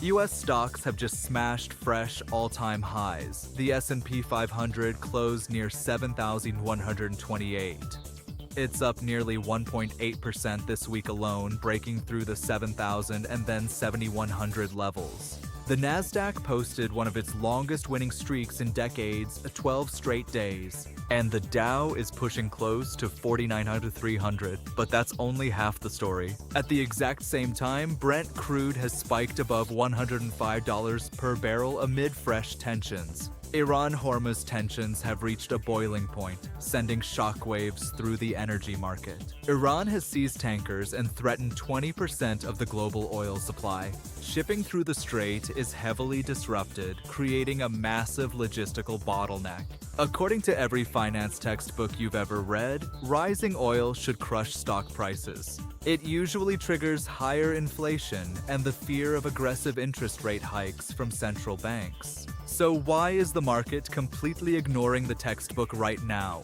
US stocks have just smashed fresh all-time highs. The S&P 500 closed near 7,128. It's up nearly 1.8% this week alone, breaking through the 7,000 and then 7,100 levels. The Nasdaq posted one of its longest winning streaks in decades, 12 straight days. And the Dow is pushing close to 4,900-300, but that's only half the story. At the exact same time, Brent crude has spiked above $105 per barrel amid fresh tensions. Iran-Hormuz tensions have reached a boiling point, sending shockwaves through the energy market. Iran has seized tankers and threatened 20% of the global oil supply. Shipping through the strait is heavily disrupted, creating a massive logistical bottleneck. According to every finance textbook you've ever read, rising oil should crush stock prices. It usually triggers higher inflation and the fear of aggressive interest rate hikes from central banks. So why is the market completely ignoring the textbook right now?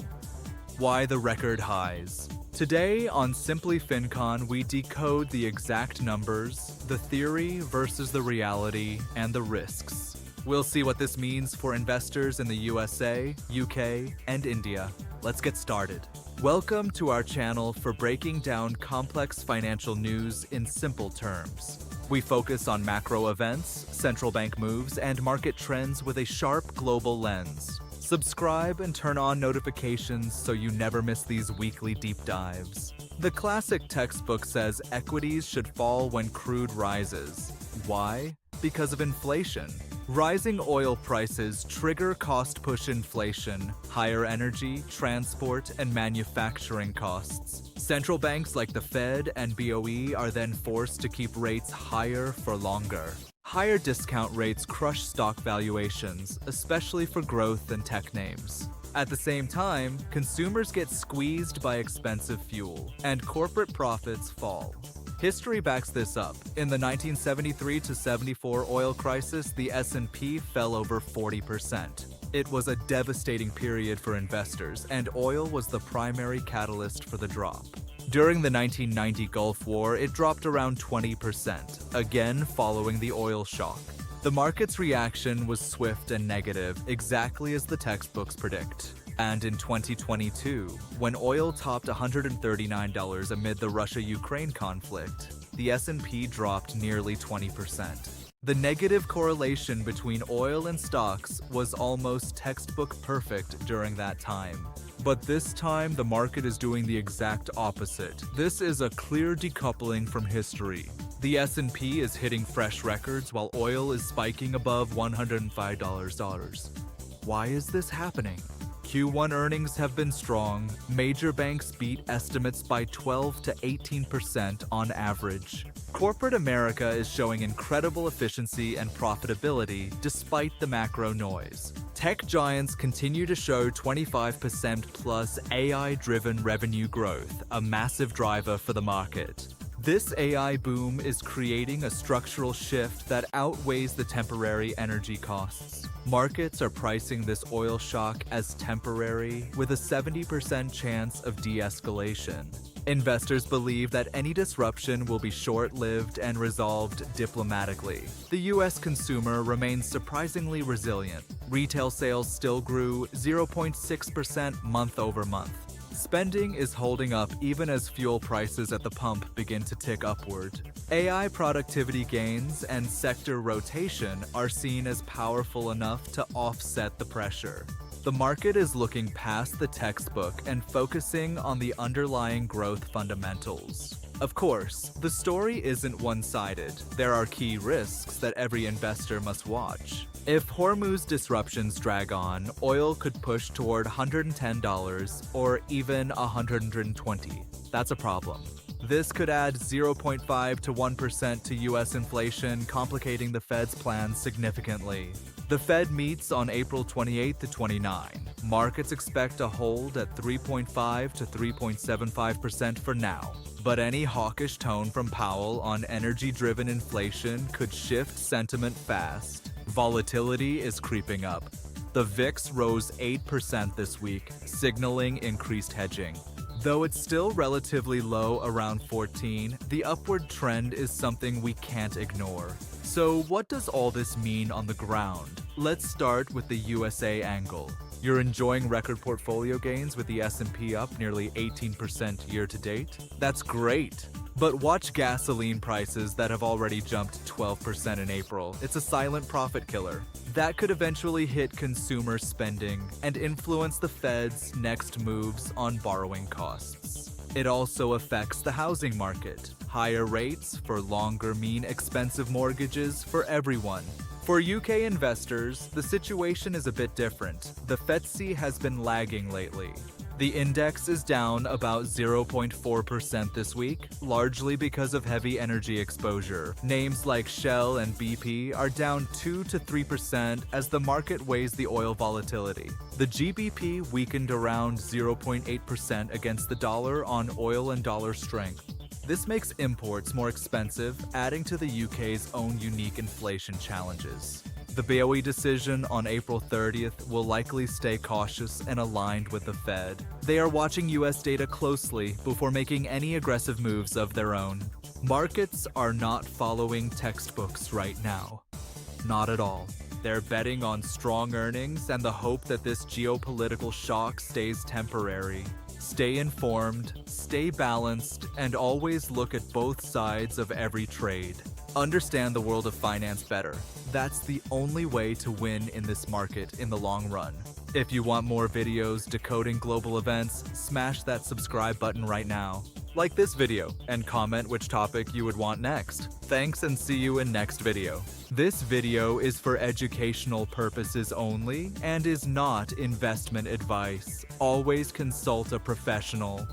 Why the record highs? Today on Simply FinCon, we decode the exact numbers, the theory versus the reality, and the risks. We'll see what this means for investors in the USA, UK, and India. Let's get started. Welcome to our channel for breaking down complex financial news in simple terms. We focus on macro events, central bank moves, and market trends with a sharp global lens. Subscribe and turn on notifications so you never miss these weekly deep dives. The classic textbook says equities should fall when crude rises. Why? Because of inflation. Rising oil prices trigger cost-push inflation, higher energy, transport, and manufacturing costs. Central banks like the Fed and BOE are then forced to keep rates higher for longer. Higher discount rates crush stock valuations, especially for growth and tech names. At the same time, consumers get squeezed by expensive fuel, and corporate profits fall. History backs this up. In the 1973-74 oil crisis, the S&P fell over 40%. It was a devastating period for investors, and oil was the primary catalyst for the drop. During the 1990 Gulf War, it dropped around 20%, again following the oil shock. The market's reaction was swift and negative, exactly as the textbooks predict. And in 2022, when oil topped $139 amid the Russia-Ukraine conflict, the S&P dropped nearly 20%. The negative correlation between oil and stocks was almost textbook perfect during that time. But this time, the market is doing the exact opposite. This is a clear decoupling from history. The S&P is hitting fresh records while oil is spiking above $105. Why is this happening? Q1 earnings have been strong. Major banks beat estimates by 12 to 18% on average. Corporate America is showing incredible efficiency and profitability despite the macro noise. Tech giants continue to show 25% plus AI-driven revenue growth, a massive driver for the market. This AI boom is creating a structural shift that outweighs the temporary energy costs. Markets are pricing this oil shock as temporary, with a 70% chance of de-escalation. Investors believe that any disruption will be short-lived and resolved diplomatically. The U.S. consumer remains surprisingly resilient. Retail sales still grew 0.6% month over month. Spending is holding up even as fuel prices at the pump begin to tick upward. AI productivity gains and sector rotation are seen as powerful enough to offset the pressure. The market is looking past the textbook and focusing on the underlying growth fundamentals. Of course, the story isn't one-sided. There are key risks that every investor must watch. If Hormuz disruptions drag on, oil could push toward $110 or even $120. That's a problem. This could add 0.5 to 1% to U.S. inflation, complicating the Fed's plans significantly. The Fed meets on April 28 to 29. Markets expect a hold at 3.5 to 3.75% for now. But any hawkish tone from Powell on energy-driven inflation could shift sentiment fast. Volatility is creeping up. The VIX rose 8% this week, signaling increased hedging. Though it's still relatively low around 14, the upward trend is something we can't ignore. So what does all this mean on the ground? Let's start with the USA angle. You're enjoying record portfolio gains with the S&P up nearly 18% year to date? That's great! But watch gasoline prices that have already jumped 12% in April. It's a silent profit killer. That could eventually hit consumer spending and influence the Fed's next moves on borrowing costs. It also affects the housing market. Higher rates for longer mean expensive mortgages for everyone. For UK investors, the situation is a bit different. The FTSE has been lagging lately. The index is down about 0.4% this week, largely because of heavy energy exposure. Names like Shell and BP are down 2 to 3% as the market weighs the oil volatility. The GBP weakened around 0.8% against the dollar on oil and dollar strength. This makes imports more expensive, adding to the UK's own unique inflation challenges. The BOE decision on April 30th will likely stay cautious and aligned with the Fed. They are watching US data closely before making any aggressive moves of their own. Markets are not following textbooks right now. Not at all. They're betting on strong earnings and the hope that this geopolitical shock stays temporary. Stay informed, stay balanced, and always look at both sides of every trade. Understand the world of finance better. That's the only way to win in this market in the long run. If you want more videos decoding global events, smash that subscribe button right now. Like this video and comment which topic you would want next. Thanks and see you in next video. This video is for educational purposes only and is not investment advice. Always consult a professional.